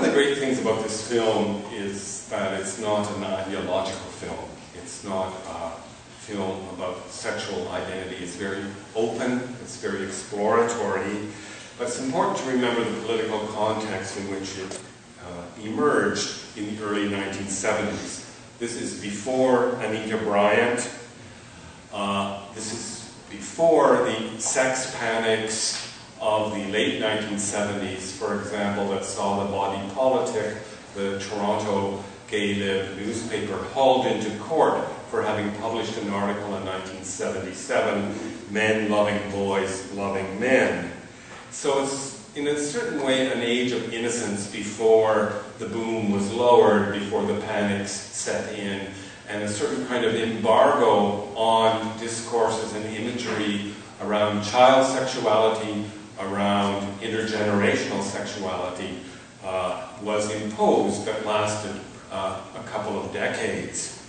the great things about this film is that it's not an ideological film. It's not a film about sexual identity. It's very open, it's very exploratory, but it's important to remember the political context in which it emerged in the early 1970s. This is before Anita Bryant. This is before the sex panics of the late 1970s, for example, that saw the Body Politic, the Toronto Gay Lib newspaper, hauled into court for having published an article in 1977, Men Loving Boys Loving Men. So it's, in a certain way, an age of innocence before the boom was lowered, before the panics set in, and a certain kind of embargo on discourses and imagery around child sexuality, around intergenerational sexuality, was imposed, that lasted a couple of decades,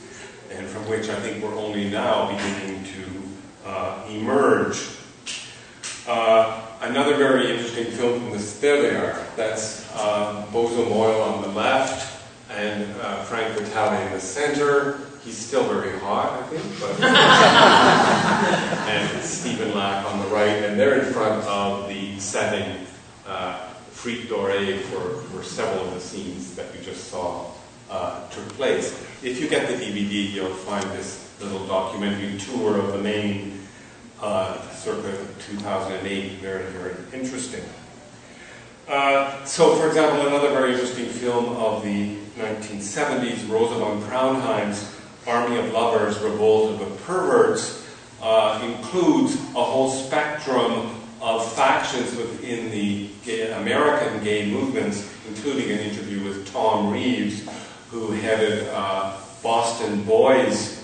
and from which I think we're only now beginning to emerge. Another very interesting film from this, there they are. That's Bozo Moyle on the left, and Frank Vitale in the center. He's still very hot, I think, but and Stephen Lack on the right, and they're in front of the setting Frites Dorées for several of the scenes that we just saw took place. If you get the DVD, you'll find this little documentary tour of the main circa 2008, very, very interesting. So, for example, another very interesting film of the 1970s, Rosa von Braunheim's Army of Lovers, Revolt of the Perverts, includes a whole spectrum of factions within the American gay movements, including an interview with Tom Reeves, who headed Boston Boys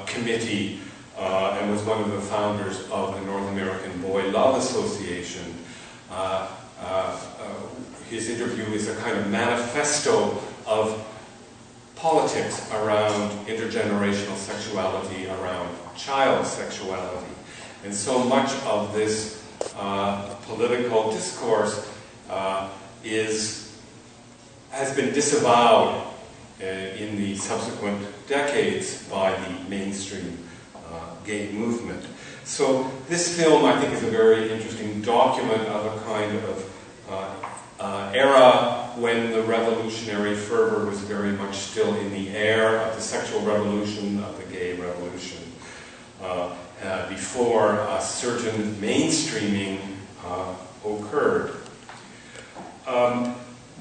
Committee and was one of the founders of the North American Boy Love Association. His interview is a kind of manifesto of politics around intergenerational sexuality, around child sexuality. And so much of this political discourse has been disavowed in the subsequent decades by the mainstream gay movement. So this film, I think, is a very interesting document of a kind of era when the revolutionary fervor was very much still in the air of the sexual revolution, of the gay revolution, before a certain mainstreaming occurred.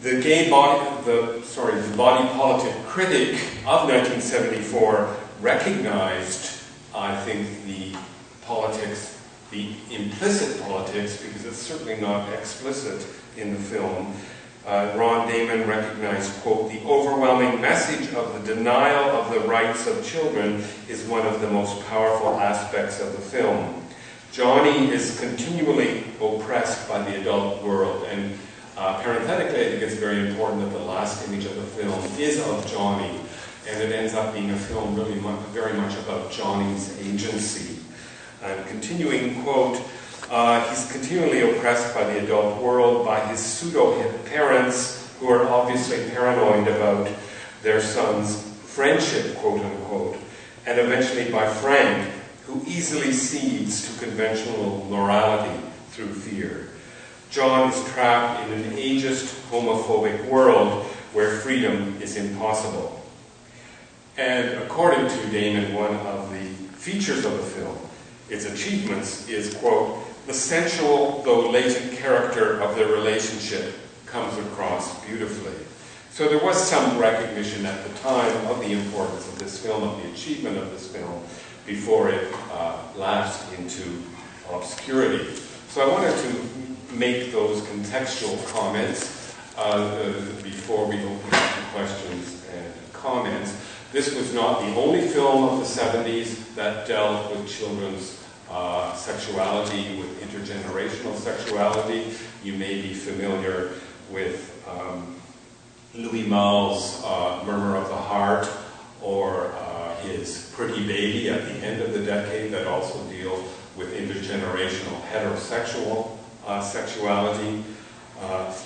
The body politic critic of 1974 recognized, I think, the politics, the implicit politics, because it's certainly not explicit in the film. Ron Damon recognized, quote, "The overwhelming message of the denial of the rights of children is one of the most powerful aspects of the film. Johnny is continually oppressed by the adult world." And parenthetically, I think it's very important that the last image of the film is of Johnny, and it ends up being a film really very much about Johnny's agency. And continuing, quote, "He's continually oppressed by the adult world, by his pseudo-hip parents, who are obviously paranoid about their son's friendship, quote unquote, and eventually by Frank, who easily cedes to conventional morality through fear. John is trapped in an ageist, homophobic world where freedom is impossible." And according to Damon, one of the features of the film, its achievements, is, quote, "The sensual, though latent character of their relationship comes across beautifully." So there was some recognition at the time of the importance of this film, of the achievement of this film, before it lapsed into obscurity. So I wanted to make those contextual comments before we open up to questions and comments. This was not the only film of the 70s that dealt with children's sexuality, with intergenerational sexuality. You may be familiar with Louis Malle's Murmur of the Heart, or his Pretty Baby at the end of the decade, that also deal with intergenerational heterosexual sexuality.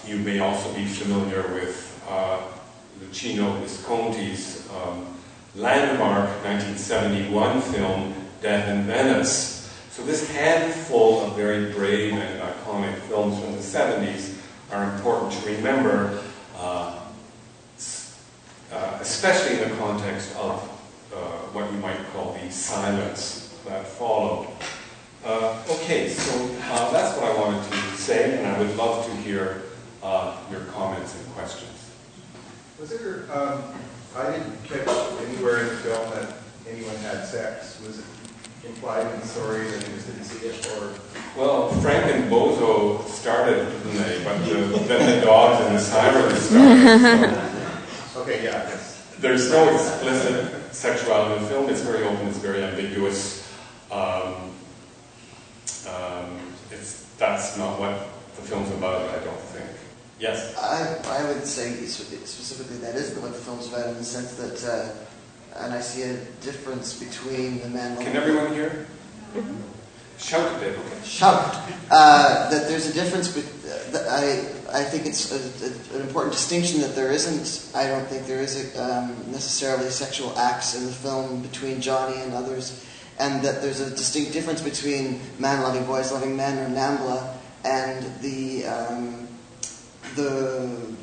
You may also be familiar with Luchino Visconti's landmark 1971 film, Death in Venice. So this handful of very brave and iconic films from the 70s are important to remember, especially in the context of what you might call the silence that followed. Okay, so that's what I wanted to say, and I would love to hear your comments and questions. Was there, I didn't catch anywhere in the film that anyone had sex. Was it implied in the story that you just didn't see it, or? Well, Frank and Bozo started, didn't they? But then the dogs and the sirens started. So. Okay, yeah, yes. There's no explicit sexuality in the film. It's very open, it's very ambiguous. That's not what the film's about, I don't think. Yes? I would say specifically that isn't what the film's about, in the sense that, and I see a difference between the man... Can everyone hear? Mm-hmm. Shout a bit, okay. Shout! That there's a difference, I think it's an important distinction that there isn't, I don't think there is necessarily sexual acts in the film between Johnny and others, and that there's a distinct difference between man loving boys loving men, or NAMBLA, and the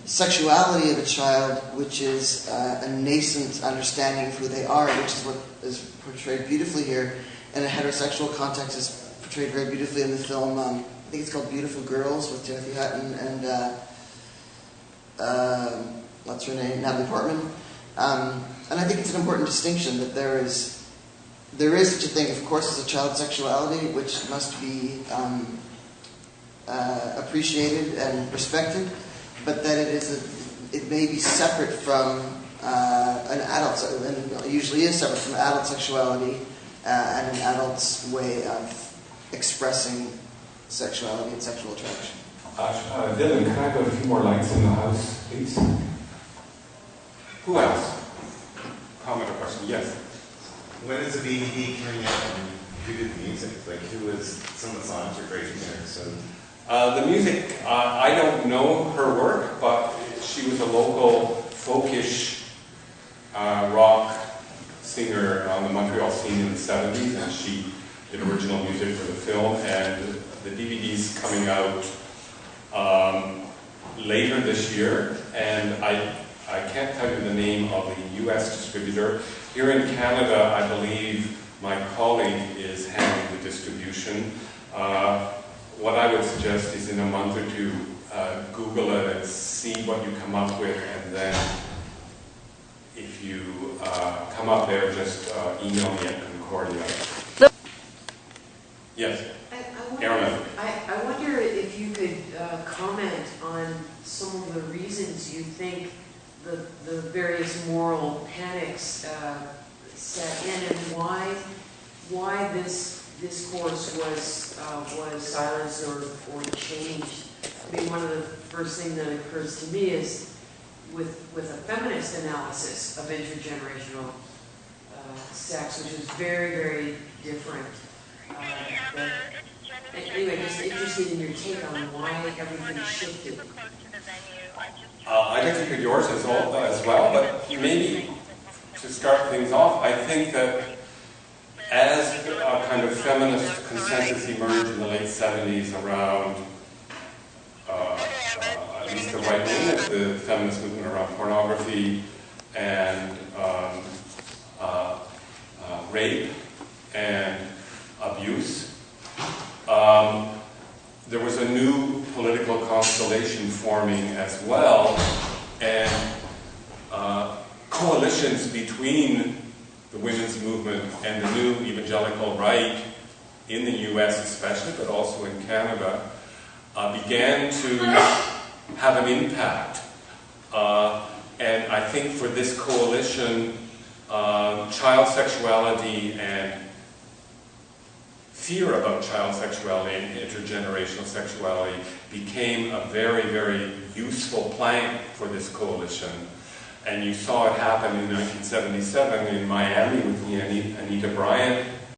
sexuality of a child, which is a nascent understanding of who they are, which is what is portrayed beautifully here, and a heterosexual context is portrayed very beautifully in the film. I think it's called Beautiful Girls, with Timothy Hutton and what's her name, Natalie Portman. And I think it's an important distinction that there is such a thing, of course, as a child's sexuality, which must be appreciated and respected, but that it may be separate from an adult, and usually is separate from adult sexuality and an adult's way of expressing sexuality and sexual attraction. Dylan, can I have a few more lights in the house, please? Who else? Comment or question? Yes. When is the DVD coming out, and who did the music? Like, who was, some of the songs are great in there, so... The music, I don't know her work, but she was a local folkish rock singer on the Montreal scene in the 70s, and she did original music for the film, and the DVD's coming out later this year, and I can't tell you the name of the US distributor. Here in Canada, I believe my colleague is handling the distribution. What I would suggest is in a month or two, Google it and see what you come up with, and then if you come up there, just email me at Concordia. Yes? I wonder if you could comment on some of the reasons you think the various moral panics set in, and why this discourse was silenced or changed. I mean, one of the first things that occurs to me is with a feminist analysis of intergenerational sex, which is very, very different. But anyway, just interested in your take on why everything shifted. I'd like to hear yours as well, but maybe to start things off, I think that as a kind of feminist consensus emerged in the late 70s around at least the right wing of the feminist movement around pornography and rape and abuse, there was a new political constellation forming as well, and coalitions between the women's movement and the new evangelical right in the US especially, but also in Canada, began to have an impact. And I think for this coalition, child sexuality and fear about child sexuality and intergenerational sexuality became a very, very useful plank for this coalition. And you saw it happen in 1977 in Miami with the Anita Bryant